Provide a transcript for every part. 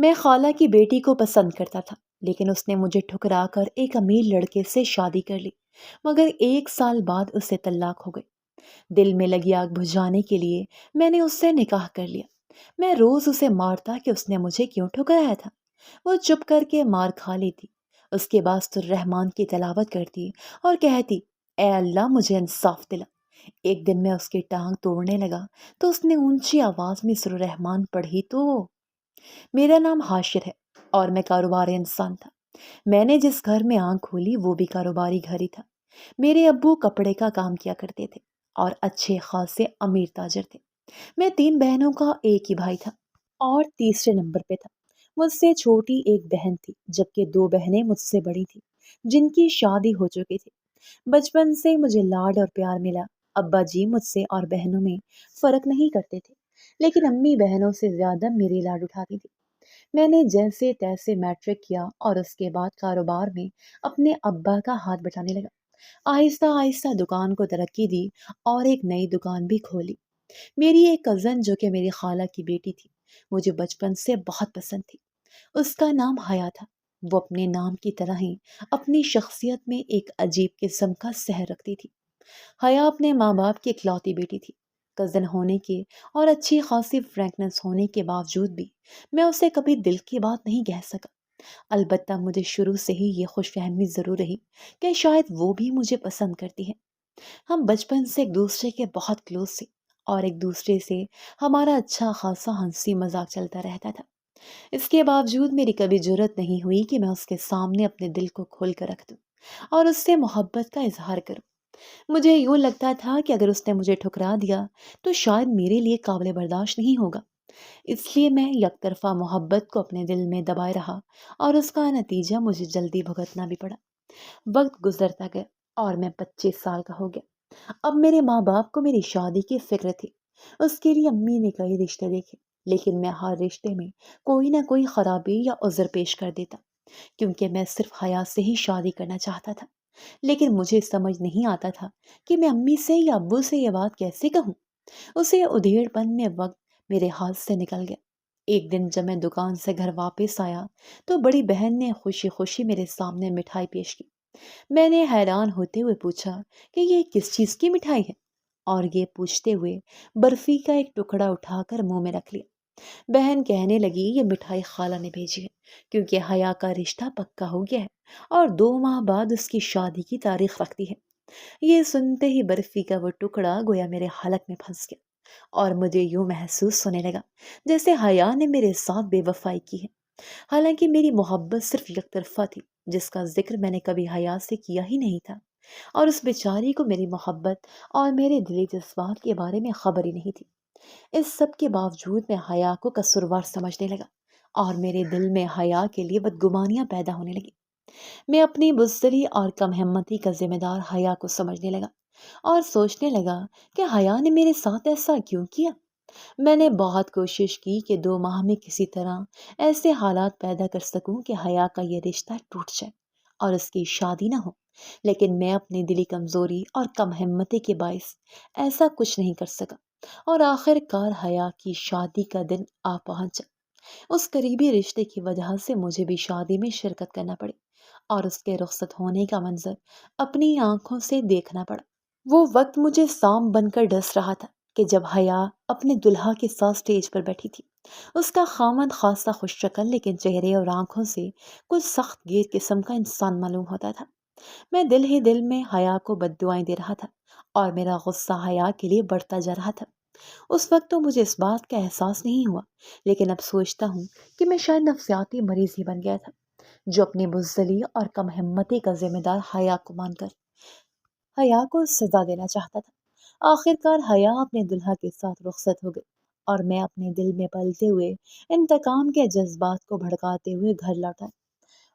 میں خالہ کی بیٹی کو پسند کرتا تھا، لیکن اس نے مجھے ٹھکرا کر ایک امیر لڑکے سے شادی کر لی، مگر 1 سال بعد اسے طلاق ہو گئی۔ دل میں لگی آگ بجھانے کے لیے میں نے اس سے نکاح کر لیا۔ میں روز اسے مارتا کہ اس نے مجھے کیوں ٹھکرایا تھا۔ وہ چپ کر کے مار کھا لیتی، اس کے بعد الرحمن کی تلاوت کرتی اور کہتی، اے اللہ مجھے انصاف دلا۔ ایک دن میں اس کی ٹانگ توڑنے لگا تو اس نے اونچی آواز میں الرحمن پڑھی تو میرا نام حاشر ہے اور میں کاروباری انسان تھا۔ میں نے جس گھر میں آنکھ کھولی وہ بھی کاروباری گھر ہی تھا۔ میرے ابو کپڑے کا کام کیا کرتے تھے اور اچھے خاصے امیر تاجر تھے۔ میں 3 بہنوں کا ایک ہی بھائی تھا اور تیسرے نمبر پہ تھا۔ مجھ سے چھوٹی ایک بہن تھی، جبکہ 2 بہنیں مجھ سے بڑی تھیں جن کی شادی ہو چکی تھی۔ بچپن سے مجھے لاڈ اور پیار ملا۔ ابا جی مجھ سے اور بہنوں میں فرق نہیں کرتے تھے، لیکن امی بہنوں سے زیادہ میری لاڈ اٹھاتی تھی۔ میں نے جیسے تیسے میٹرک کیا اور اس کے بعد کاروبار میں اپنے ابا کا ہاتھ بٹانے لگا۔ آہستہ آہستہ دکان کو ترقی دی اور ایک نئی دکان بھی کھولی۔ میری ایک کزن جو کہ میری خالہ کی بیٹی تھی، مجھے بچپن سے بہت پسند تھی۔ اس کا نام حیا تھا۔ وہ اپنے نام کی طرح ہی اپنی شخصیت میں ایک عجیب قسم کا سحر رکھتی تھی۔ حیا اپنے ماں باپ کی اکلوتی بیٹی تھی۔ کزن ہونے کے اور اچھی خاصی فرینکنس ہونے کے باوجود بھی میں اسے کبھی دل کی بات نہیں کہہ سکا۔ البتہ مجھے شروع سے ہی یہ خوش فہمی ضرور رہی کہ شاید وہ بھی مجھے پسند کرتی ہے۔ ہم بچپن سے ایک دوسرے کے بہت کلوز تھے اور ایک دوسرے سے ہمارا اچھا خاصا ہنسی مذاق چلتا رہتا تھا۔ اس کے باوجود میری کبھی جرت نہیں ہوئی کہ میں اس کے سامنے اپنے دل کو کھول کر رکھ دوں اور اس سے محبت کا اظہار کروں۔ مجھے یوں لگتا تھا کہ اگر اس نے مجھے ٹھکرا دیا تو شاید میرے لیے قابل برداشت نہیں ہوگا۔ اس لیے میں یک طرفہ محبت کو اپنے دل میں دبائے رہا اور اس کا نتیجہ مجھے جلدی بھگتنا بھی پڑا۔ وقت گزرتا گیا اور میں 25 سال کا ہو گیا۔ اب میرے ماں باپ کو میری شادی کی فکر تھی۔ اس کے لیے امی نے کئی رشتے دیکھے، لیکن میں ہر رشتے میں کوئی نہ کوئی خرابی یا عذر پیش کر دیتا، کیونکہ میں صرف حیا سے ہی شادی کرنا چاہتا تھا۔ لیکن مجھے سمجھ نہیں آتا تھا کہ میں امی سے یا ابو سے یہ بات کیسے کہوں۔ اسے ادھیڑ پن میں وقت میرے ہاتھ سے نکل گیا۔ ایک دن جب میں دکان سے گھر واپس آیا تو بڑی بہن نے خوشی خوشی میرے سامنے مٹھائی پیش کی۔ میں نے حیران ہوتے ہوئے پوچھا کہ یہ کس چیز کی مٹھائی ہے، اور یہ پوچھتے ہوئے برفی کا ایک ٹکڑا اٹھا کر منہ میں رکھ لیا۔ بہن کہنے لگی، یہ مٹھائی خالہ نے بھیجی ہے کیونکہ حیا کا رشتہ پکا ہو گیا ہے اور 2 ماہ بعد اس کی شادی کی تاریخ رکھتی ہے۔ یہ سنتے ہی برفی کا وہ ٹکڑا گویا میرے حلق میں پھنس گیا اور مجھے یوں محسوس ہونے لگا جیسے حیا نے میرے ساتھ بے وفائی کی ہے۔ حالانکہ میری محبت صرف یک طرفہ تھی، جس کا ذکر میں نے کبھی حیا سے کیا ہی نہیں تھا، اور اس بیچاری کو میری محبت اور میرے دلی جذبات کے بارے میں خبر ہی نہیں تھی۔ اس سب کے باوجود میں حیا کو قصوروار سمجھنے لگا اور میرے دل میں حیا کے لیے بدگمانیاں پیدا ہونے لگی۔ میں اپنی بزدلی اور کم ہمتی کا ذمہ دار حیا کو سمجھنے لگا اور سوچنے لگا کہ حیا نے میرے ساتھ ایسا کیوں کیا۔ میں نے بہت کوشش کی کہ 2 ماہ میں کسی طرح ایسے حالات پیدا کر سکوں کہ حیا کا یہ رشتہ ٹوٹ جائے اور اس کی شادی نہ ہو، لیکن میں اپنی دلی کمزوری اور کم ہمتی کے باعث ایسا کچھ نہیں کر سکا، اور آخر کار حیا کی شادی کا دن آ پہنچا۔ اس قریبی رشتے کی وجہ سے مجھے بھی شادی میں شرکت کرنا پڑی اور اس کے رخصت ہونے کا منظر اپنی آنکھوں سے دیکھنا پڑا۔ وہ وقت مجھے سام بن کر ڈس رہا تھا کہ جب حیا اپنے دلہا کے ساتھ سٹیج پر بیٹھی تھی۔ اس کا خامند خاصا خوش شکل لیکن چہرے اور آنکھوں سے کچھ سخت گیر قسم کا انسان معلوم ہوتا تھا۔ میں دل ہی دل میں حیا کو بد دعائیں دے رہا تھا اور میرا غصہ حیا کے لیے بڑھتا جا رہا تھا۔ اس وقت تو مجھے اس بات کا احساس نہیں ہوا، لیکن اب سوچتا ہوں کہ میں شاید نفسیاتی مریض ہی بن گیا تھا، جو اپنی بزدلی اور کم ہمتی کا ذمہ دار حیا کو مان کر حیا کو سزا دینا چاہتا تھا۔ آخر کار حیا اپنے دلہا کے ساتھ رخصت ہو گئی اور میں اپنے دل میں پلتے ہوئے انتقام کے جذبات کو بھڑکاتے ہوئے گھر لوٹا۔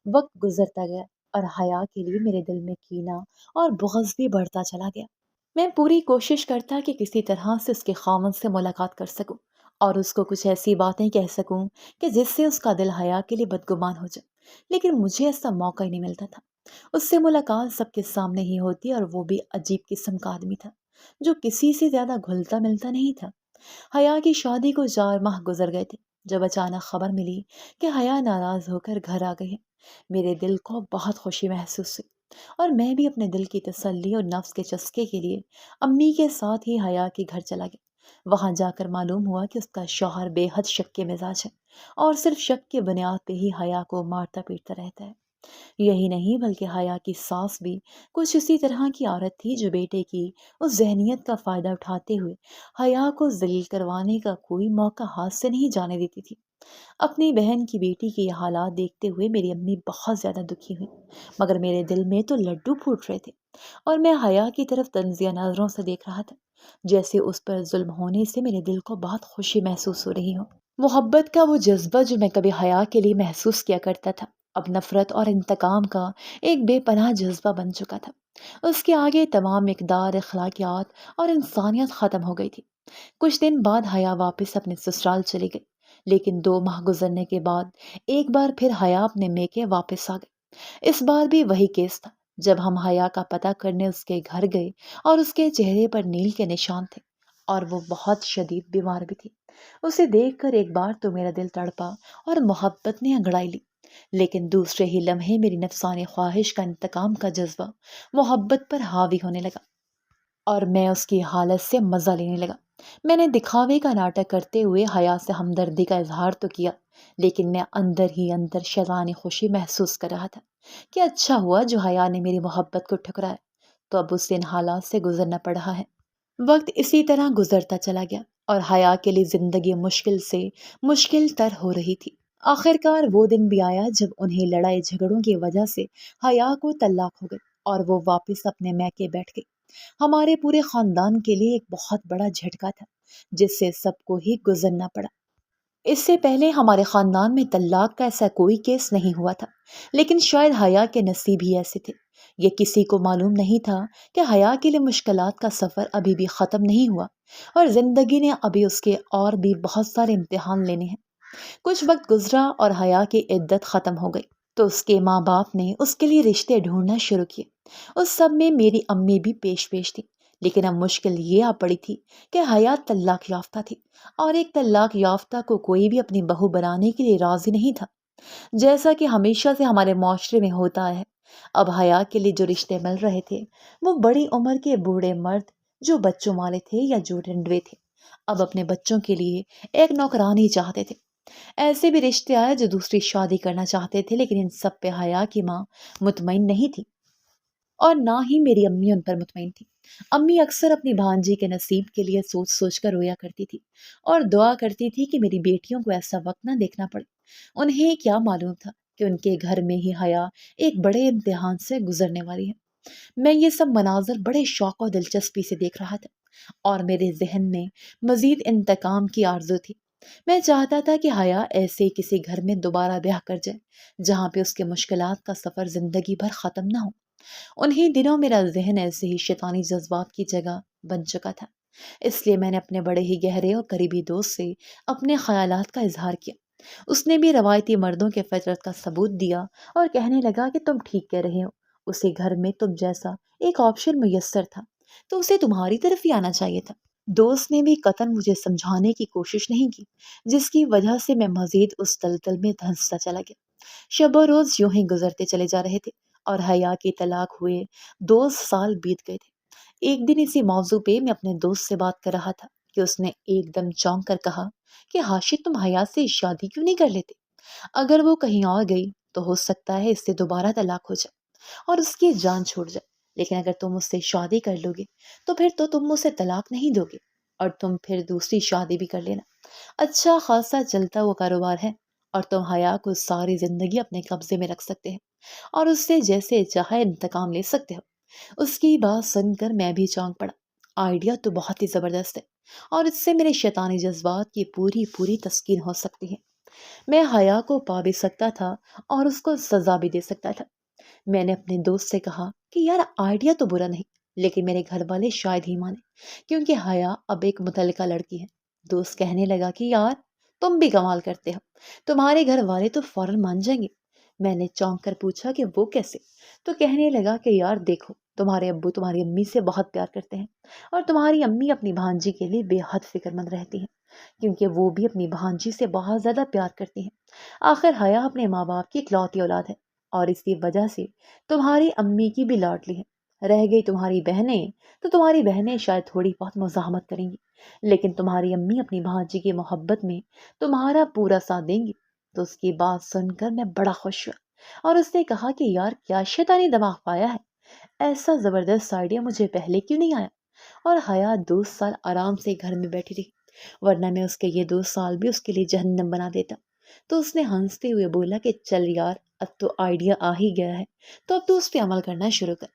وقت گزرتا گیا اور حیا کے لیے میرے دل میں کینہ اور بغض بھی بڑھتا چلا گیا۔ میں پوری کوشش کرتا کہ کسی طرح سے اس کے خاوند سے ملاقات کر سکوں اور اس کو کچھ ایسی باتیں کہہ سکوں کہ جس سے اس کا دل حیا کے لیے بدگمان ہو جائے، لیکن مجھے ایسا موقع ہی نہیں ملتا تھا۔ اس سے ملاقات سب کے سامنے ہی ہوتی اور وہ بھی عجیب قسم کا آدمی تھا جو کسی سے زیادہ گھلتا ملتا نہیں تھا۔ حیا کی شادی کو 4 ماہ گزر گئے تھے جب اچانک خبر ملی کہ حیا ناراض ہو کر گھر آ گئی ہے، میرے دل کو بہت خوشی محسوس ہوئی، اور میں بھی اپنے دل کی تسلی اور نفس کے چسکے کے لیے امی کے ساتھ ہی حیا کے گھر چلا گیا۔ وہاں جا کر معلوم ہوا کہ اس کا شوہر بے حد شک کے مزاج ہے، اور صرف شک کی بنیاد پہ ہی حیا کو مارتا پیٹتا رہتا ہے۔ یہی نہیں بلکہ حیا کی ساس بھی کچھ اسی طرح کی عورت تھی، جو بیٹے کی اس ذہنیت کا فائدہ اٹھاتے ہوئے حیا کو ذلیل کروانے کا کوئی موقع ہاتھ سے نہیں جانے دیتی تھی۔ اپنی بہن کی بیٹی کے یہ حالات دیکھتے ہوئے میری امی بہت زیادہ دکھی ہوئی، مگر میرے دل میں تو لڈو پھوٹ رہے تھے، اور میں حیا کی طرف تنزیہ نظروں سے دیکھ رہا تھا، جیسے اس پر ظلم ہونے سے میرے دل کو بہت خوشی محسوس ہو رہی ہو۔ محبت کا وہ جذبہ جو میں کبھی حیا کے لیے محسوس کیا کرتا تھا، اب نفرت اور انتقام کا ایک بے پناہ جذبہ بن چکا تھا۔ اس کے آگے تمام مقدار اخلاقیات اور انسانیت ختم ہو گئی تھی۔ کچھ دن بعد حیا واپس اپنے سسرال چلی گئی، لیکن 2 ماہ گزرنے کے بعد ایک بار پھر حیا اپنے میکے واپس آ گئی۔ اس بار بھی وہی کیس تھا۔ جب ہم حیا کا پتہ کرنے اس کے گھر گئے، اور اس کے چہرے پر نیل کے نشان تھے، اور وہ بہت شدید بیمار بھی تھی۔ اسے دیکھ کر ایک بار تو میرا دل تڑپا اور محبت نے انگڑائی لی، لیکن دوسرے ہی لمحے میری نفسانی خواہش کا انتقام کا جذبہ محبت پر حاوی ہونے لگا، اور میں اس کی حالت سے مزہ لینے لگا۔ میں نے دکھاوے کا ناٹک کرتے ہوئے حیا سے ہمدردی کا اظہار تو کیا، لیکن میں اندر ہی اندر شیطانی خوشی محسوس کر رہا تھا کہ اچھا ہوا جو حیا نے میری محبت کو ٹھکرایا، تو اب اسے ان حالات سے گزرنا پڑ رہا ہے۔ وقت اسی طرح گزرتا چلا گیا، اور حیا کے لیے زندگی مشکل سے مشکل تر ہو رہی تھی۔ آخر کار وہ دن بھی آیا جب انہیں لڑائی جھگڑوں کی وجہ سے حیا کو طلاق ہو گئی، اور وہ واپس اپنے میکے بیٹھ گئی۔ ہمارے پورے خاندان کے لیے ایک بہت بڑا جھٹکا تھا، جس سے سب کو ہی گزرنا پڑا۔ اس سے پہلے ہمارے خاندان میں طلاق کا ایسا کوئی کیس نہیں ہوا تھا، لیکن شاید حیا کے نصیب ہی ایسے تھے۔ یہ کسی کو معلوم نہیں تھا کہ حیا کے لیے مشکلات کا سفر ابھی بھی ختم نہیں ہوا، اور زندگی نے ابھی اس کے اور بھی بہت سارے امتحان لینے ہیں۔ کچھ وقت گزرا اور حیا کی عدت ختم ہو گئی، تو اس کے ماں باپ نے اس کے لیے رشتے ڈھونڈنا شروع کیے۔ اس سب میں میری امی بھی پیش پیش تھی، لیکن اب مشکل یہ آ پڑی تھی کہ حیا طلاق یافتہ تھی، اور ایک طلاق یافتہ کو کوئی بھی اپنی بہو بنانے کے لیے راضی نہیں تھا، جیسا کہ ہمیشہ سے ہمارے معاشرے میں ہوتا ہے۔ اب حیا کے لیے جو رشتے مل رہے تھے، وہ بڑی عمر کے بوڑھے مرد جو بچوں والے تھے یا جو رنڈوے تھے، اب اپنے بچوں کے لیے ایک نوکرانی چاہتے تھے۔ ایسے بھی رشتے آئے جو دوسری شادی کرنا چاہتے تھے، لیکن ان سب پہ حیا کی ماں مطمئن نہیں تھی، اور نہ ہی میری امی ان پر مطمئن تھی۔ امی اکثر اپنی بھانجی کے نصیب کے لیے سوچ سوچ کر رویا کرتی تھی، اور دعا کرتی تھی کہ میری بیٹیوں کو ایسا وقت نہ دیکھنا پڑے۔ انہیں کیا معلوم تھا کہ ان کے گھر میں ہی حیا ایک بڑے امتحان سے گزرنے والی ہے۔ میں یہ سب مناظر بڑے شوق و دلچسپی سے دیکھ رہا تھا، اور میرے ذہن میں مزید انتقام کی آرزو تھی۔ میں چاہتا تھا کہ حیا ایسے ہی کسی گھر میں دوبارہ بیاہ کر جائے، جہاں پہ اس کے مشکلات کا سفر زندگی بھر ختم نہ ہو۔ انہی دنوں میرا ذہن ایسے ہی شیطانی جذبات کی جگہ بن چکا تھا، اس لیے میں نے اپنے بڑے ہی گہرے اور قریبی دوست سے اپنے خیالات کا اظہار کیا۔ اس نے بھی روایتی مردوں کے فطرت کا ثبوت دیا، اور کہنے لگا کہ تم ٹھیک کہہ رہے ہو، اسے گھر میں تم جیسا ایک آپشن میسر تھا، تو اسے تمہاری طرف ہی آنا چاہیے تھا۔ دوست نے بھی قطعاً مجھے سمجھانے کی کوشش نہیں کی، جس کی وجہ سے میں مزید اس دلدل میں دھنستا چلا گیا۔ شب و روز یوں ہی گزرتے چلے جا رہے تھے، اور حیا کی طلاق ہوئے 2 سال بیت گئے تھے۔ ایک دن اسی موضوع پہ میں اپنے دوست سے بات کر رہا تھا کہ اس نے ایک دم چونک کر کہا کہ ہاشد، تم حیا سے شادی کیوں نہیں کر لیتے؟ اگر وہ کہیں اور گئی تو ہو سکتا ہے اس سے دوبارہ طلاق ہو جائے اور اس کی جان چھوٹ جائے، لیکن اگر تم اس سے شادی کر لو گے تو پھر تو تم اسے طلاق نہیں دو گے، اور تم پھر دوسری شادی بھی کر لینا۔ اچھا خاصا چلتا وہ کاروبار ہے، اور تم حیا کو ساری زندگی اپنے قبضے میں رکھ سکتے ہیں، اور اس سے جیسے چاہے انتقام لے سکتے ہو۔ اس کی بات سن کر میں بھی چونک پڑا۔ آئیڈیا تو بہت ہی زبردست ہے، اور اس سے میرے شیطانی جذبات کی پوری پوری تسکین ہو سکتی ہے۔ میں حیا کو پا بھی سکتا تھا، اور اس کو سزا بھی دے سکتا تھا۔ میں نے اپنے دوست سے کہا کہ یار، آئیڈیا تو برا نہیں، لیکن میرے گھر والے شاید ہی مانے، کیونکہ حیا اب ایک متعلقہ لڑکی ہے۔ دوست کہنے لگا کہ یار، تم بھی کمال کرتے ہو، تمہارے گھر والے تو فوراً مان جائیں گے۔ میں نے چونک کر پوچھا کہ وہ کیسے؟ تو کہنے لگا کہ یار دیکھو، تمہارے ابو تمہاری امی سے بہت پیار کرتے ہیں، اور تمہاری امی اپنی بھانجی کے لیے بے حد فکر مند رہتی ہیں، کیونکہ وہ بھی اپنی بھانجی سے بہت زیادہ پیار کرتی ہیں۔ آخر حیا اپنے ماں باپ کی اکلوتی اولاد ہے، اور اسی وجہ سے تمہاری امی کی بھی لاڈلی ہے۔ رہ گئی تمہاری بہنیں، تو تمہاری بہنیں شاید تھوڑی بہت مزاحمت کریں گی، لیکن تمہاری امی اپنی بھانجی کی محبت میں تمہارا پورا ساتھ دیں گی۔ تو اس کی بات سن کر میں بڑا خوش ہوا، اور اس نے کہا کہ یار کیا شیطانی دماغ پایا ہے، ایسا زبردست آئیڈیا مجھے پہلے کیوں نہیں آیا۔ اور حیا 2 سال آرام سے گھر میں بیٹھی رہی، ورنہ میں اس کے یہ 2 سال بھی اس کے لیے جہنم بنا دیتا۔ تو اس نے ہنستے ہوئے بولا کہ چل یار، اب تو آئیڈیا آ ہی گیا ہے، تو اب تو اس پہ عمل کرنا شروع کر۔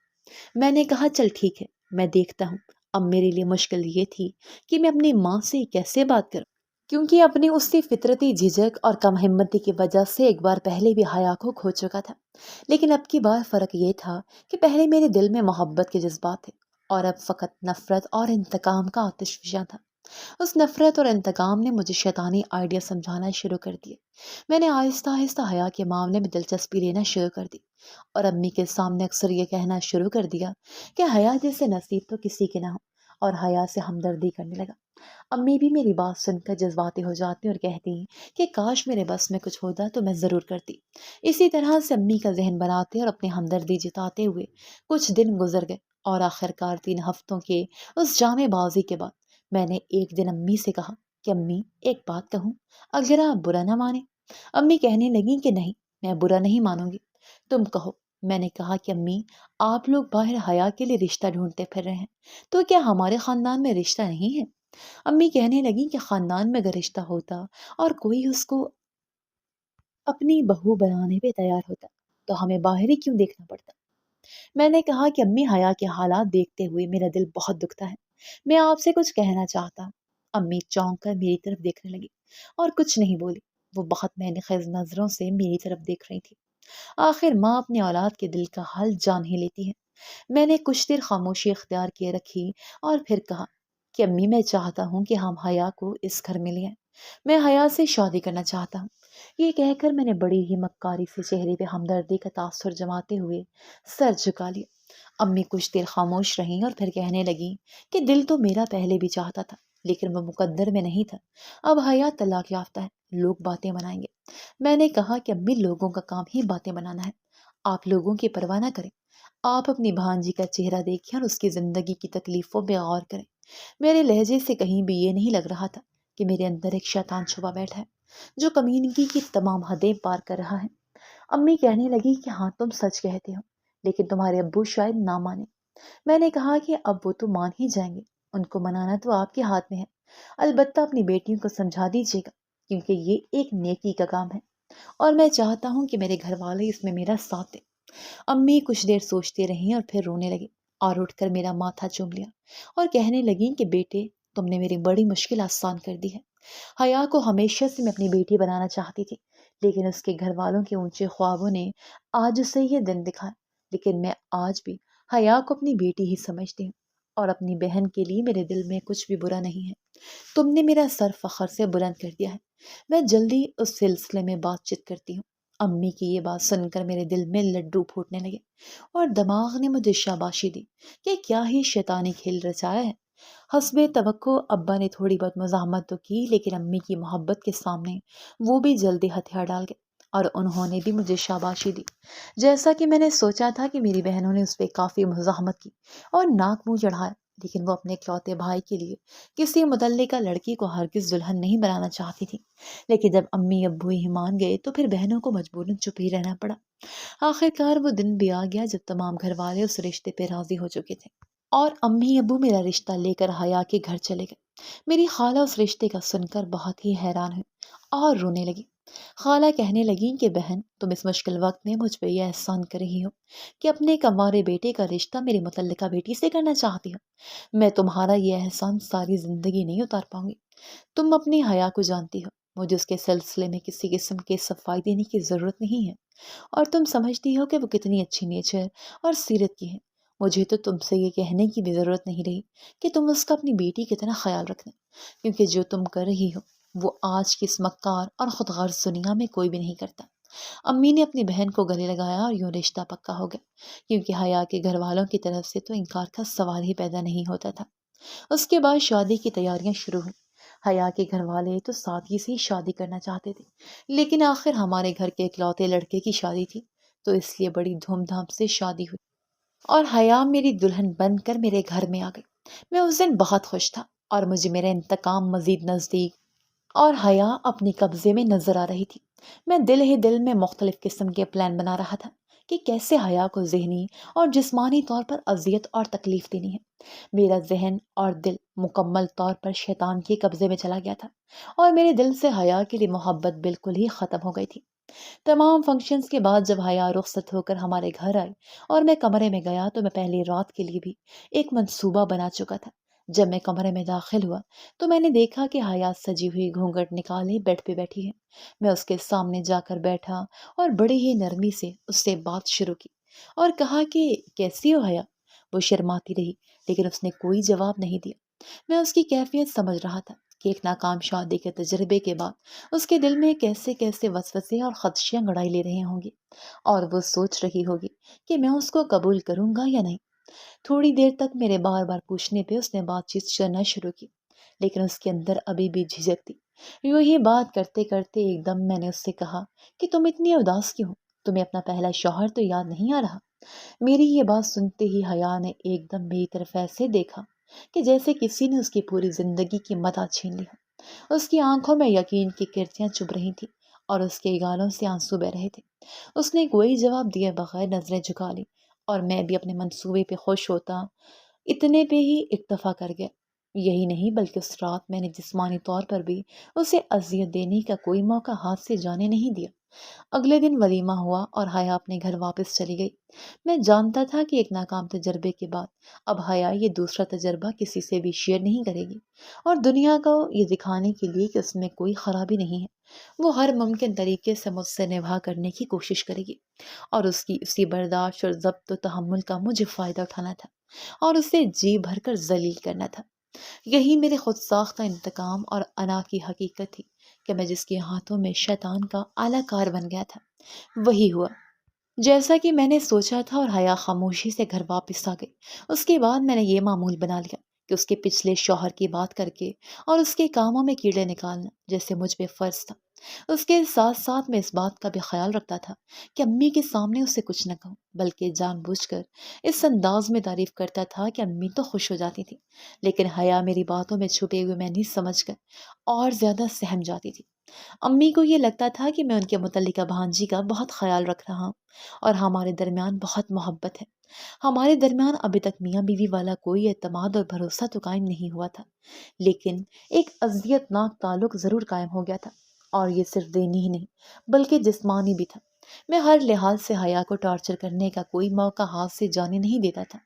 میں نے کہا چل ٹھیک ہے، میں دیکھتا ہوں۔ اب میرے لیے مشکل یہ تھی کہ میں اپنی ماں سے کیسے بات کروں، کیونکہ اپنی اس کی فطرتی جھجک اور کم ہمتی کی وجہ سے ایک بار پہلے بھی حیا کو کھو چکا تھا، لیکن اب کی بار فرق یہ تھا کہ پہلے میرے دل میں محبت کے جذبات تھے، اور اب فقط نفرت اور انتقام کا آتش فشاں تھا۔ اس نفرت اور انتقام نے مجھے شیطانی آئیڈیا سمجھانا شروع کر دیا۔ میں نے آہستہ آہستہ حیا کے معاملے میں دلچسپی لینا شروع کر دی، اور امی کے سامنے اکثر یہ کہنا شروع کر دیا کہ حیا جیسے نصیب تو کسی کے نہ ہو، اور حیا سے ہمدردی کرنے لگا۔ امی بھی میری بات سن کر جذباتی ہو جاتی اور کہتی کہ کاش میرے بس میں کچھ ہوتا تو میں ضرور کرتی۔ اسی طرح سے امی کا ذہن بناتے اور اپنی ہمدردی جتاتے ہوئے کچھ دن گزر گئے، اور آخرکار 3 ہفتوں کے اس جامع بازی کے بعد میں نے ایک دن امی سے کہا کہ امی ایک بات کہوں، اگر آپ برا نہ مانیں۔ امی کہنے لگیں کہ نہیں، میں برا نہیں مانوں گی، تم کہو۔ میں نے کہا کہ امی، آپ لوگ باہر حیا کے لیے رشتہ ڈھونڈتے پھر رہے ہیں، تو کیا ہمارے خاندان میں رشتہ نہیں ہے؟ امی کہنے لگیں کہ خاندان میں اگر رشتہ ہوتا اور کوئی اس کو اپنی بہو بنانے پہ تیار ہوتا، تو ہمیں باہر ہی کیوں دیکھنا پڑتا؟ میں نے کہا کہ امی، حیا کے حالات دیکھتے ہوئے میرا دل بہت دکھتا ہے، میں آپ سے کچھ کہنا چاہتا ہوں۔ امی چونک کر میری طرف دیکھنے لگی اور کچھ نہیں بولی، وہ بہت محنت خیز نظروں سے میری طرف دیکھ رہی تھی۔ آخر ماں اپنے اولاد کے دل کا حال جان ہی لیتی ہے۔ میں نے کچھ دیر خاموشی اختیار کیے رکھی، اور پھر کہا کہ امی، میں چاہتا ہوں کہ ہم حیا کو اس گھر میں لے آئیں، میں حیا سے شادی کرنا چاہتا ہوں۔ یہ کہہ کر میں نے بڑی ہی مکاری سے چہرے پہ ہمدردی کا تاثر جماتے ہوئے سر جھکا لیا۔ امی کچھ دیر خاموش رہیں اور پھر کہنے لگی کہ دل تو میرا پہلے بھی چاہتا تھا، لیکن وہ مقدر میں نہیں تھا۔ اب حیا طلاق یافتہ ہے، لوگ باتیں بنائیں گے۔ میں نے کہا کہ امی، لوگوں کا کام ہی باتیں بنانا ہے، آپ لوگوں کی پرواہ نہ کریں، آپ اپنی بھانجی کا چہرہ دیکھیں اور اس کی زندگی کی تکلیفوں پہ غور کریں۔ میرے لہجے سے کہیں بھی یہ نہیں لگ رہا تھا کہ میرے اندر ایک شیطان چھپا بیٹھا ہے جو کمینگی کی تمام حدیں پار کر رہا ہے۔ امی کہنے لگی کہ ہاں تم سچ کہتے ہو، لیکن تمہارے ابو شاید نہ مانے۔ میں نے کہا کہ اب وہ تو مان ہی جائیں گے، ان کو منانا تو آپ کے ہاتھ میں ہے، البتہ اپنی بیٹیوں کو سمجھا دیجیے گا، کیونکہ یہ ایک نیکی کا کام ہے، اور میں چاہتا ہوں کہ میرے گھر والے اس میں میرا ساتھ دیں۔ امی کچھ دیر سوچتی رہیں اور پھر رونے لگی، اور اٹھ کر میرا ماتھا چوم لیا اور کہنے لگیں کہ بیٹے، تم نے میری بڑی مشکل آسان کر دی ہے۔ حیا کو ہمیشہ سے میں اپنی بیٹی بنانا چاہتی تھی، لیکن اس کے گھر والوں کے اونچے خوابوں نے آج اسے یہ دن دکھایا، لیکن میں آج بھی حیا کو اپنی بیٹی ہی سمجھتی ہوں، اور اپنی بہن کے لیے میرے دل میں کچھ بھی برا نہیں ہے۔ تم نے میرا سر فخر سے بلند کر دیا ہے، میں جلدی اس سلسلے میں بات چیت کرتی ہوں۔ امی کی یہ بات سن کر میرے دل میں لڈو پھوٹنے لگے، اور دماغ نے مجھے شاباشی دی کہ کیا ہی شیطانی کھیل رچایا ہے۔ حسب توقع ابا نے تھوڑی بہت مزاحمت تو کی، لیکن امی کی محبت کے سامنے وہ بھی جلدی ہتھیار ڈال گئے، اور انہوں نے بھی مجھے شاباشی دی۔ جیسا کہ میں نے سوچا تھا کہ میری بہنوں نے اس پہ کافی مزاحمت کی اور ناک منہ چڑھایا، لیکن وہ اپنے اکلوتے بھائی کے لیے کسی متعلقہ لڑکی کو ہرگز دلہن نہیں بنانا چاہتی تھی۔ لیکن جب امی ابو ہی مان گئے تو پھر بہنوں کو مجبوراً چپ ہی رہنا پڑا۔ آخرکار وہ دن بھی آ گیا جب تمام گھر والے اس رشتے پہ راضی ہو چکے تھے، اور امی ابو میرا رشتہ لے کر حیا کے گھر چلے گئے۔ میری خالہ اس رشتے کا سن کر بہت ہی حیران ہوئی اور رونے لگی۔ خالہ کہنے لگیں کہ بہن، تم اس مشکل وقت میں مجھ پہ یہ احسان کر رہی ہو کہ اپنے کنوارے بیٹے کا رشتہ میری متعلقہ بیٹی سے کرنا چاہتی ہو۔ میں تمہارا یہ احسان ساری زندگی نہیں اتار پاؤں گی۔ تم اپنی حیا کو جانتی ہو، مجھے اس کے سلسلے میں کسی قسم کے صفائی دینے کی ضرورت نہیں ہے، اور تم سمجھتی ہو کہ وہ کتنی اچھی نیچر اور سیرت کی ہے۔ مجھے تو تم سے یہ کہنے کی بھی ضرورت نہیں رہی کہ تم اس کا اپنی بیٹی کی طرح خیال رکھنا، کیونکہ جو تم کر رہی ہو وہ آج کی اس مکار اور خود غرض دنیا میں کوئی بھی نہیں کرتا۔ امی نے اپنی بہن کو گلے لگایا اور یوں رشتہ پکا ہو گیا، کیونکہ حیا کے گھر والوں کی طرف سے تو انکار کا سوال ہی پیدا نہیں ہوتا تھا۔ اس کے بعد شادی کی تیاریاں شروع ہوئیں۔ حیا کے گھر والے تو سادگی سے ہی شادی کرنا چاہتے تھے، لیکن آخر ہمارے گھر کے اکلوتے لڑکے کی شادی تھی، تو اس لیے بڑی دھوم دھام سے شادی ہوئی اور حیا میری دلہن بن کر میرے گھر میں آ گئی۔ میں اس دن بہت خوش تھا اور مجھے میرا انتقام مزید نزدیک اور حیا اپنے قبضے میں نظر آ رہی تھی۔ میں دل ہی دل میں مختلف قسم کے پلان بنا رہا تھا کہ کیسے حیا کو ذہنی اور جسمانی طور پر اذیت اور تکلیف دینی ہے۔ میرا ذہن اور دل مکمل طور پر شیطان کے قبضے میں چلا گیا تھا اور میرے دل سے حیا کے لیے محبت بالکل ہی ختم ہو گئی تھی۔ تمام فنکشنز کے بعد جب حیا رخصت ہو کر ہمارے گھر آئی اور میں کمرے میں گیا تو میں پہلی رات کے لیے بھی ایک منصوبہ بنا چکا تھا۔ جب میں کمرے میں داخل ہوا تو میں نے دیکھا کہ حیا سجی ہوئی گھونگھٹ نکالے بیڈ پہ بیٹھی ہے۔ میں اس کے سامنے جا کر بیٹھا اور بڑی ہی نرمی سے اس سے بات شروع کی اور کہا کہ کیسی ہو حیا؟ وہ شرماتی رہی، لیکن اس نے کوئی جواب نہیں دیا۔ میں اس کی کیفیت سمجھ رہا تھا کہ ایک ناکام شادی کے تجربے کے بعد اس کے دل میں کیسے کیسے وسوسے اور خدشیاں گڑائی لے رہے ہوں گے، اور وہ سوچ رہی ہوگی کہ میں اس کو قبول کروں گا یا نہیں۔ تھوڑی دیر تک میرے بار بار پوچھنے پہ اس نے بات چیت کرنا شروع کی، لیکن اس کے اندر ابھی بھی جھجک تھی۔ یوں ہی بات کرتے کرتے ایک دم میں نے اس سے کہا کہ تم اتنی اداس کیوں ہو؟ تمہیں اپنا پہلا شوہر تو یاد نہیں آ رہا؟ میری یہ بات سنتے ہی حیا نے ایک دم میری طرف ایسے دیکھا کہ جیسے کسی نے اس کی پوری زندگی کی متاع چھین لی ہو۔ اس کی آنکھوں میں یقین کی کرتیاں چبھ رہی تھیں اور اس کے گالوں سے آنسو بہ رہے تھے۔ اس نے کوئی جواب دیے بغیر نظریں جھکا لی اور میں بھی اپنے منصوبے پہ خوش ہوتا اتنے پہ ہی اکتفا کر گیا۔ یہی نہیں بلکہ اس رات میں نے جسمانی طور پر بھی اسے اذیت دینے کا کوئی موقع ہاتھ سے جانے نہیں دیا۔ اگلے دن ولیمہ ہوا اور حیا اپنے گھر واپس چلی گئی۔ میں جانتا تھا کہ ایک ناکام تجربے کے بعد اب حیا یہ دوسرا تجربہ کسی سے بھی شیئر نہیں کرے گی اور دنیا کو یہ دکھانے کے لیے کہ اس میں کوئی خرابی نہیں ہے وہ ہر ممکن طریقے سے مجھ سے نبھا کرنے کی کوشش کرے گی، اور اس کی اسی برداشت اور ضبط و تحمل کا مجھے فائدہ اٹھانا تھا اور اسے جی بھر کر ذلیل کرنا تھا۔ یہی میرے خود ساختہ انتقام اور انا کی حقیقت تھی کہ میں جس کے ہاتھوں میں شیطان کا اعلی کار بن گیا تھا وہی ہوا جیسا کہ میں نے سوچا تھا، اور حیا خاموشی سے گھر واپس آ گئی۔ اس کے بعد میں نے یہ معمول بنا لیا کہ اس کے پچھلے شوہر کی بات کر کے اور اس کے کاموں میں کیڑے نکالنا جیسے مجھ پہ فرض تھا۔ اس کے ساتھ ساتھ میں اس بات کا بھی خیال رکھتا تھا کہ امی کے سامنے اسے کچھ نہ کہوں، بلکہ جان بوجھ کر اس انداز میں تعریف کرتا تھا کہ امی تو خوش ہو جاتی تھی، لیکن حیا میری باتوں میں چھپے ہوئے میں نہیں سمجھ کر اور زیادہ سہم جاتی تھی۔ امی کو یہ لگتا تھا کہ میں ان کے متعلقہ بھانجی کا بہت خیال رکھ رہا ہوں اور ہمارے درمیان بہت محبت ہے۔ ہمارے درمیان ابھی تک میاں بیوی والا کوئی اعتماد اور بھروسہ تو قائم نہیں ہوا تھا، لیکن ایک اذیت ناک تعلق ضرور قائم ہو گیا تھا، اور یہ صرف دینی ہی نہیں بلکہ جسمانی بھی تھا۔ میں ہر لحاظ سے حیا کو ٹارچر کرنے کا کوئی موقع ہاتھ سے جانے نہیں دیتا تھا،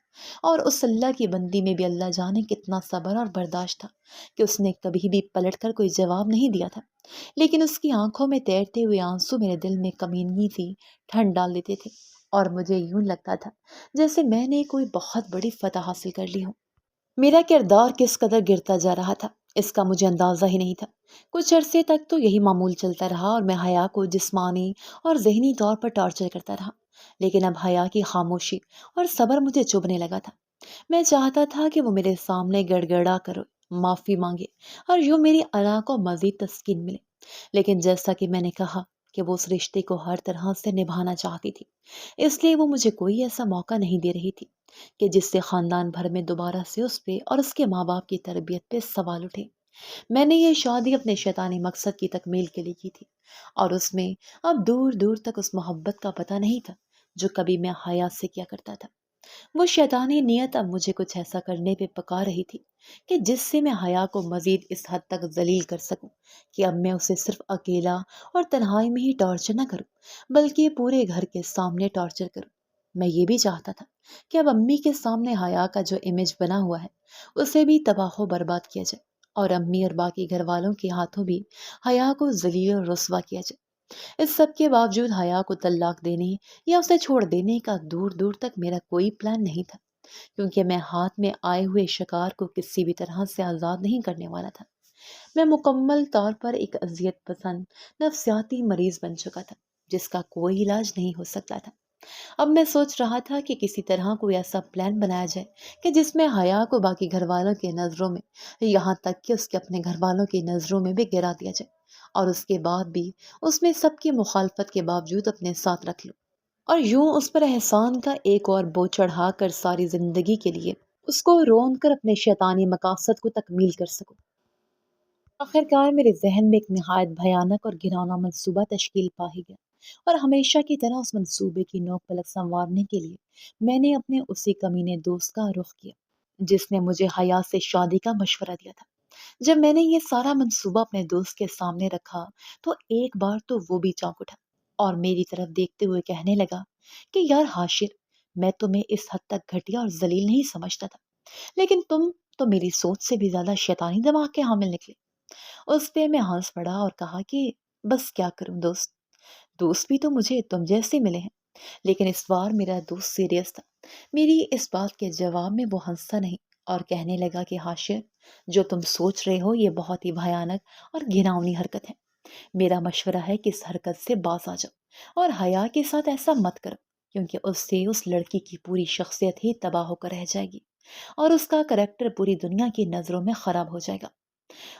اور اس اللہ کی بندی میں بھی اللہ جانے کتنا صبر اور برداشت تھا کہ اس نے کبھی بھی پلٹ کر کوئی جواب نہیں دیا تھا، لیکن اس کی آنکھوں میں تیرتے ہوئے آنسو میرے دل میں کمینگی سی ٹھنڈ ڈال دیتے تھے، اور مجھے یوں لگتا تھا جیسے میں نے کوئی بہت بڑی فتح حاصل کر لی ہو۔ میرا کردار کس قدر گرتا جا رہا تھا اس کا مجھے اندازہ ہی نہیں تھا۔ کچھ عرصے تک تو یہی معمول چلتا رہا اور میں حیا کو جسمانی اور ذہنی طور پر ٹارچر کرتا رہا، لیکن اب حیا کی خاموشی اور صبر مجھے چبھنے لگا تھا۔ میں چاہتا تھا کہ وہ میرے سامنے گڑ گڑا کر معافی مانگے اور یوں میری انا کو مزید تسکین ملے، لیکن جیسا کہ میں نے کہا کہ وہ اس رشتے کو ہر طرح سے نبھانا چاہتی تھی، اس لیے وہ مجھے کوئی ایسا موقع نہیں دے رہی تھی کہ جس سے خاندان بھر میں دوبارہ سے اس پہ اور اس کے ماں باپ کی تربیت پہ سوال اٹھے۔ میں نے یہ شادی اپنے شیطانی مقصد کی تکمیل کے لیے کی تھی، اور اس میں اب دور دور تک اس محبت کا پتہ نہیں تھا جو کبھی میں حیا سے کیا کرتا تھا۔ وہ شیطانی نیت اب مجھے کچھ ایسا کرنے پہ پکا رہی تھی کہ جس سے میں حیا کو مزید اس حد تک ذلیل کر سکوں کہ اب میں اسے صرف اکیلا اور تنہائی میں ہی ٹارچر نہ کروں بلکہ پورے گھر کے سامنے ٹارچر کروں۔ میں یہ بھی چاہتا تھا کہ اب امی کے سامنے حیا کا جو امیج بنا ہوا ہے اسے بھی تباہ و برباد کیا جائے، اور امی اور باقی گھر والوں کے ہاتھوں بھی حیا کو ذلیل اور رسوا کیا جائے۔ اس سب کے باوجود حیا کو طلاق دینے یا اسے چھوڑ دینے کا دور دور تک میرا کوئی پلان نہیں تھا، کیونکہ میں ہاتھ میں آئے ہوئے شکار کو کسی بھی طرح سے آزاد نہیں کرنے والا تھا۔ میں مکمل طور پر ایک اذیت پسند نفسیاتی مریض بن چکا تھا جس کا کوئی علاج نہیں ہو سکتا تھا۔ اب میں سوچ رہا تھا کہ کسی طرح کوئی ایسا پلان بنایا جائے کہ جس میں حیا کو باقی گھر والوں کی نظروں میں، یہاں تک کہ اس کے اپنے گھر والوں کی نظروں میں بھی گرا دیا جائے، اور اس کے بعد بھی اس میں سب کی مخالفت کے باوجود اپنے ساتھ رکھ لوں، اور یوں اس پر احسان کا ایک اور بوجھ چڑھا کر ساری زندگی کے لیے اس کو روند کر اپنے شیطانی مقاصد کو تکمیل کر سکوں۔ آخرکار میرے ذہن میں ایک نہایت بھیانک اور گھناؤنا منصوبہ تشکیل پا ہی گیا، اور ہمیشہ کی طرح اس منصوبے کی نوک پلک سنوارنے کے لیے میں نے اپنے اسی کمینے دوست کا رخ کیا جس نے مجھے حیا سے شادی کا مشورہ دیا تھا۔ جب میں نے یہ سارا منصوبہ اپنے دوست کے سامنے رکھا تو ایک بار تو وہ بھی چونک اٹھا اور میری طرف دیکھتے ہوئے کہنے لگا کہ یار حاشر، میں تمہیں اس حد تک گھٹیا اور ذلیل نہیں سمجھتا تھا، لیکن تم تو میری سوچ سے بھی زیادہ شیطانی دماغ کے حامل نکلے۔ اس پہ میں ہنس پڑا اور کہا کہ بس کیا کروں دوست، دوست بھی تو مجھے تم جیسے ملے ہیں۔ لیکن اس بار میرا دوست سیریس تھا۔ میری اس بات کے جواب میں وہ ہنسا نہیں اور کہنے لگا کہ حاشر، جو تم سوچ رہے ہو یہ بہت ہی بھیانک اور گھناؤنی حرکت ہے۔ میرا مشورہ ہے کہ اس حرکت سے باز آ جاؤ اور حیا کے ساتھ ایسا مت کرو، کیونکہ اس سے اس لڑکی کی پوری شخصیت ہی تباہ ہو کر رہ جائے گی اور اس کا کریکٹر پوری دنیا کی نظروں میں خراب ہو جائے گا۔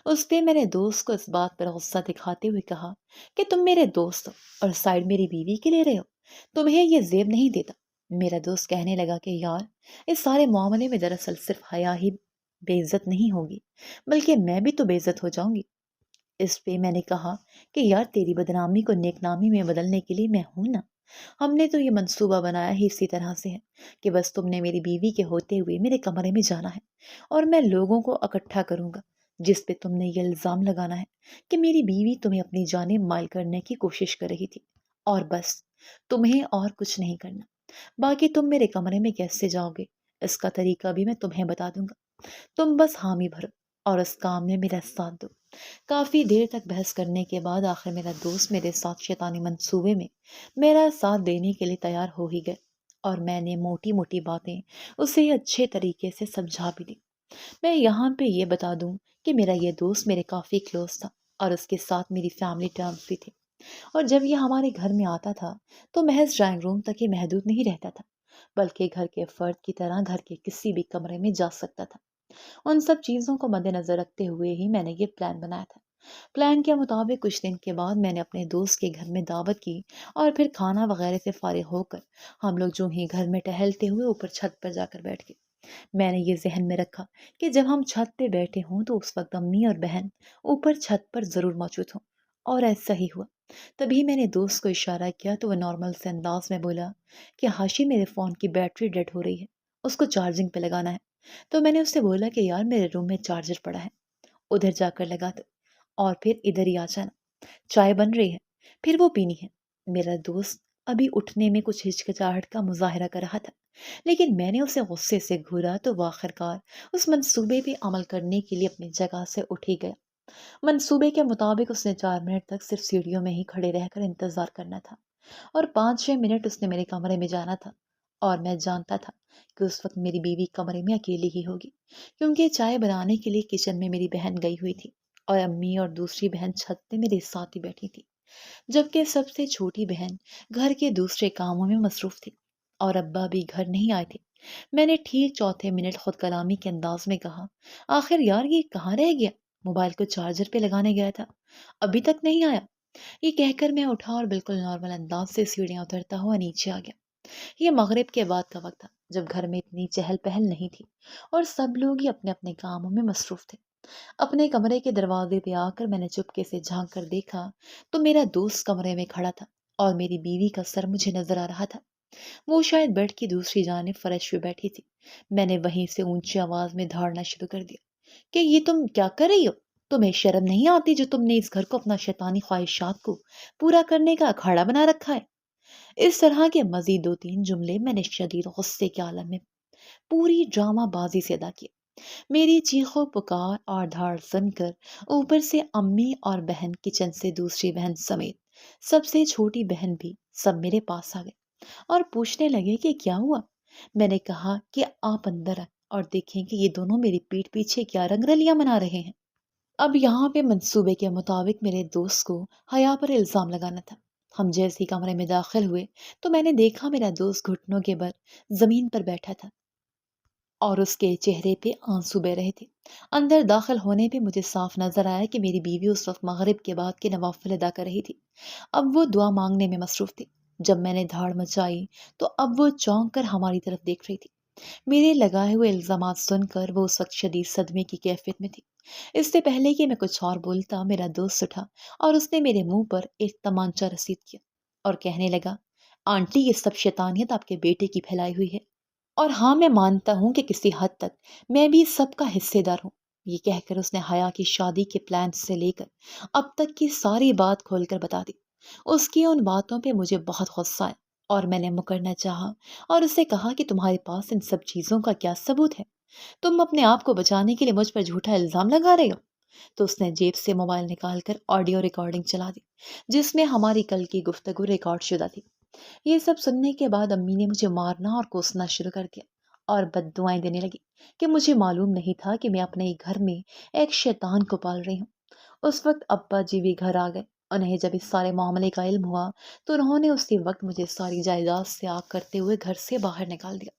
اس پہ میرے دوست کو اس بات پر غصہ دکھاتے ہوئے کہا کہ تم میرے دوست ہو اور سائڈ میری بیوی کے لے رہے ہو، تمہیں یہ زیب نہیں دیتا۔ میرا دوست کہنے لگا کہ یار، اس سارے معاملے میں دراصل صرف حیا ہی بے عزت نہیں ہوگی، بلکہ میں بھی تو بے عزت ہو جاؤں گی۔ اس پہ میں نے کہا کہ یار، تیری بدنامی کو نیک نامی میں بدلنے کے لیے میں ہوں نا۔ ہم نے تو یہ منصوبہ بنایا ہی اسی طرح سے ہے کہ بس تم نے میری بیوی کے ہوتے ہوئے میرے کمرے میں جانا ہے اور میں لوگوں کو اکٹھا کروں گا جس پہ تم نے یہ الزام لگانا ہے کہ میری بیوی تمہیں اپنی جانب مائل کرنے کی کوشش کر رہی تھی، اور بس تمہیں اور کچھ نہیں کرنا۔ باقی تم میرے کمرے میں کیسے جاؤ گے اس کا طریقہ بھی میں تمہیں بتا دوں گا، تم بس حامی بھرو اور اس کام میں میرا ساتھ دو۔ کافی دیر تک بحث کرنے کے بعد آخر میرا دوست میرے ساتھ شیطانی منصوبے میں میرا ساتھ دینے کے لیے تیار ہو ہی گئے، اور میں نے موٹی موٹی باتیں اسے اچھے طریقے سے سمجھا بھی دی۔ میں یہاں پہ یہ بتا دوں کہ میرا یہ دوست میرے کافی کلوز تھا اور اس کے ساتھ میری فیملی ٹرمز بھی تھے، اور جب یہ ہمارے گھر میں آتا تھا تو محض ڈرائنگ روم تک ہی محدود نہیں رہتا تھا، بلکہ گھر کے فرد کی طرح گھر کے کسی بھی کمرے میں جا سکتا تھا۔ ان سب چیزوں کو مد نظر رکھتے ہوئے ہی میں نے یہ پلان بنایا تھا۔ پلان کے مطابق کچھ دن کے بعد میں نے اپنے دوست کے گھر میں دعوت کی، اور پھر کھانا وغیرہ سے فارغ ہو کر ہم لوگ جو ہی گھر میں ٹہلتے ہوئے اوپر چھت پر جا کر بیٹھ گئے۔ میں نے یہ ذہن میں رکھا کہ جب ہم چھت پہ بیٹھے ہوں تو اس وقت امی اور بہن اوپر چھت پر ضرور موجود ہوں، اور ایسا ہی ہوا۔ تبھی میں نے دوست کو اشارہ کیا تو وہ نارمل سے انداز میں بولا کہ ہاشی، میرے فون کی بیٹری ڈیڈ ہو رہی ہے، اس کو چارجنگ پہ لگانا ہے۔ تو میں نے اس سے بولا کہ یار، میرے روم میں چارجر پڑا ہے، ادھر جا کر لگا دو، اور پھر ادھر ہی آ جانا، چائے بن رہی ہے، پھر وہ پینی ہے۔ میرا دوست ابھی اٹھنے میں کچھ ہچکچاہٹ کا مظاہرہ کر رہا تھا، لیکن میں نے اسے غصے سے گھورا تو وہ آخرکار اس منصوبے پہ عمل کرنے کے لیے اپنی جگہ سے اٹھ ہی گیا۔ منصوبے کے مطابق اس نے 4 منٹ تک صرف سیڑھیوں میں ہی کھڑے رہ کر انتظار کرنا تھا، اور 5-6 منٹ اس نے میرے کمرے میں جانا تھا، اور میں جانتا تھا کہ اس وقت میری بیوی کمرے میں اکیلی ہی ہوگی، کیونکہ چائے بنانے کے لیے کچن میں میری بہن گئی ہوئی تھی اور امی اور دوسری بہن چھت پہ میرے ساتھ ہی بیٹھی تھی، جبکہ سب سے چھوٹی بہن گھر کے دوسرے کاموں میں مصروف تھی اور ابا بھی گھر نہیں آئے تھے۔ میں نے ٹھیک چوتھے منٹ خود کلامی کے انداز میں کہا، آخر یار، یہ کہاں رہ گیا؟ موبائل کو چارجر پہ لگانے گیا تھا، ابھی تک نہیں آیا۔ یہ کہہ کر میں اٹھا اور بالکل نارمل انداز سے سیڑھیاں اترتا ہوا نیچے آ گیا۔ یہ مغرب کے بعد کا وقت تھا، جب گھر میں اتنی چہل پہل نہیں تھی اور سب لوگ ہی اپنے اپنے کاموں میں مصروف تھے۔ اپنے کمرے کے دروازے پہ آ کر میں نے چپکے سے جھانک کر دیکھا تو میرا دوست کمرے میں کھڑا تھا اور میری بیوی کا سر مجھے نظر آ رہا تھا۔ وہ شاید بیڈ کی دوسری جانب فرش پہ بیٹھی تھی۔ میں نے وہیں سے اونچی آواز میں دھاڑنا شروع کر دیا کہ یہ تم کیا کر رہی ہو؟ تمہیں شرم نہیں آتی جو تم نے اس گھر کو اپنا شیطانی خواہشات کو پورا کرنے کا اکھاڑا بنا رکھا ہے؟ اس طرح کے مزید 2-3 جملے میں نے شدید غصے کے عالم میں پوری ڈرامہ بازی سے ادا کیا۔ میری چیخو پکار اور دھاڑ سن کر اوپر سے امی اور بہن کچن سے دوسری بہن سمیت سب سے چھوٹی بہن بھی سب میرے پاس آ گئے اور پوچھنے لگے کہ کیا ہوا۔ میں نے کہا کہ آپ اندر آئیں اور دیکھیں کہ یہ دونوں میری پیٹھ پیچھے کیا رنگ رلیاں منا رہے ہیں۔ اب یہاں پہ منصوبے کے مطابق میرے دوست کو حیا پر الزام لگانا تھا۔ ہم جیسے ہی کمرے میں داخل ہوئے تو میں نے دیکھا میرا دوست گھٹنوں کے بل زمین پر بیٹھا تھا اور اس کے چہرے پہ آنسو بہ رہے تھے۔ اندر داخل ہونے پہ مجھے صاف نظر آیا کہ میری بیوی اس وقت مغرب کے بعد کے نوافل ادا کر رہی تھی۔ اب وہ دعا مانگنے میں مصروف تھی۔ جب میں نے دھاڑ مچائی تو اب وہ چونک کر ہماری طرف دیکھ رہی تھی۔ میرے لگائے ہوئے الزامات سن کر وہ اس وقت شدید صدمے کی کیفیت میں تھی۔ اس سے پہلے کہ میں کچھ اور بولتا میرا دوست اٹھا اور اس نے میرے منہ پر ایک تمانچہ رسید کیا اور کہنے لگا، آنٹی یہ سب شیطانیت آپ کے بیٹے کی پھیلائی ہوئی ہے، اور ہاں میں مانتا ہوں کہ کسی حد تک میں بھی اس سب کا حصے دار ہوں۔ یہ کہہ کر اس نے حیا کی شادی کے پلان سے لے کر اب تک کی ساری بات کھول کر بتا دی۔ اس کی ان باتوں پہ مجھے بہت غصہ آیا اور میں نے مکرنا چاہا اور اسے کہا کہ تمہارے پاس ان سب چیزوں کا کیا ثبوت ہے؟ تم اپنے آپ کو بچانے کے لیے مجھ پر جھوٹا الزام لگا رہے ہو۔ تو اس نے جیب سے موبائل نکال کر آڈیو ریکارڈنگ چلا دی جس میں ہماری کل کی گفتگو ریکارڈ شدہ تھی۔ یہ سب سننے کے بعد امی نے مجھے مارنا اور کوسنا شروع کر دیا اور بد دعائیں دینے لگی کہ مجھے معلوم نہیں تھا کہ میں اپنے ہی گھر میں ایک شیطان کو پال رہی ہوں۔ اس وقت ابا جی بھی گھر آ گئے۔ انہیں جب اس سارے معاملے کا علم ہوا تو انہوں نے اسی وقت مجھے ساری جائیداد سے آگ کرتے ہوئے گھر سے باہر نکال دیا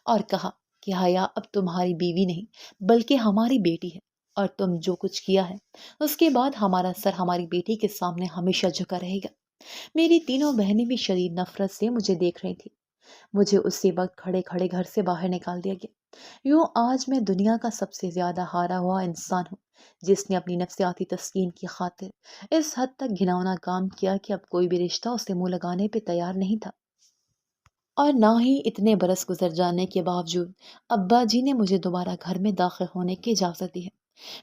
اور کہا کہ حیا اب تمہاری بیوی نہیں بلکہ ہماری بیٹی ہے، اور تم جو کچھ کیا ہے اس کے بعد ہمارا سر ہماری بیٹی کے سامنے ہمیشہ جھکا رہے گا۔ میری تینوں بہنیں بھی شدید نفرت سے مجھے دیکھ رہی تھی۔ مجھے اسی وقت کھڑے کھڑے گھر سے باہر نکال دیا گیا۔ یوں آج میں دنیا کا سب سے زیادہ ہارا ہوا انسان ہوں، جس نے اپنی نفسیاتی تسکین کی خاطر اس حد تک گھناؤنا کام کیا کہ اب کوئی بھی رشتہ اسے منہ لگانے پہ تیار نہیں تھا۔ اور نہ ہی اتنے برس گزر جانے کے باوجود ابا جی نے مجھے دوبارہ گھر میں داخل ہونے کی اجازت دی ہے۔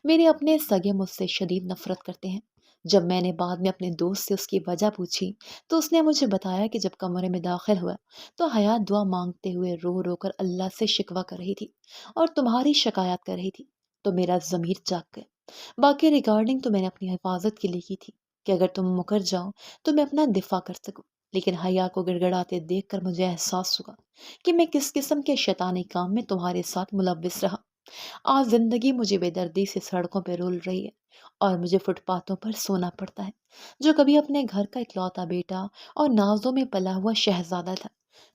میرے اپنے سگے مجھ سے شدید نفرت کرتے ہیں۔ جب میں نے بعد میں اپنے دوست سے اس کی وجہ پوچھی تو اس نے مجھے بتایا کہ جب کمرے میں داخل ہوا تو حیات دعا مانگتے ہوئے رو رو کر اللہ سے شکوہ کر رہی تھی اور تمہاری شکایت کر رہی تھی، تو میرا ضمیر جاگ گیا۔ باقی ریکارڈنگ تو میں نے اپنی حفاظت کے لیے کی تھی کہ اگر تم مکر جاؤ تو میں اپنا دفاع کر سکوں، لیکن حیا کو گڑ گڑاتے دیکھ کر مجھے احساس ہوا کہ میں کس قسم کے شیطانی کام میں تمہارے ساتھ ملوث رہا۔ آج زندگی مجھے بے دردی سے سڑکوں پہ رول رہی ہے اور مجھے فٹ پاتھوں پر سونا پڑتا ہے۔ جو کبھی اپنے گھر کا اکلوتا بیٹا اور نازوں میں پلا ہوا شہزادہ تھا،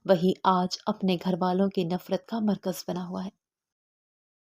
وہی آج اپنے گھر والوں کی نفرت کا مرکز بنا ہوا ہے۔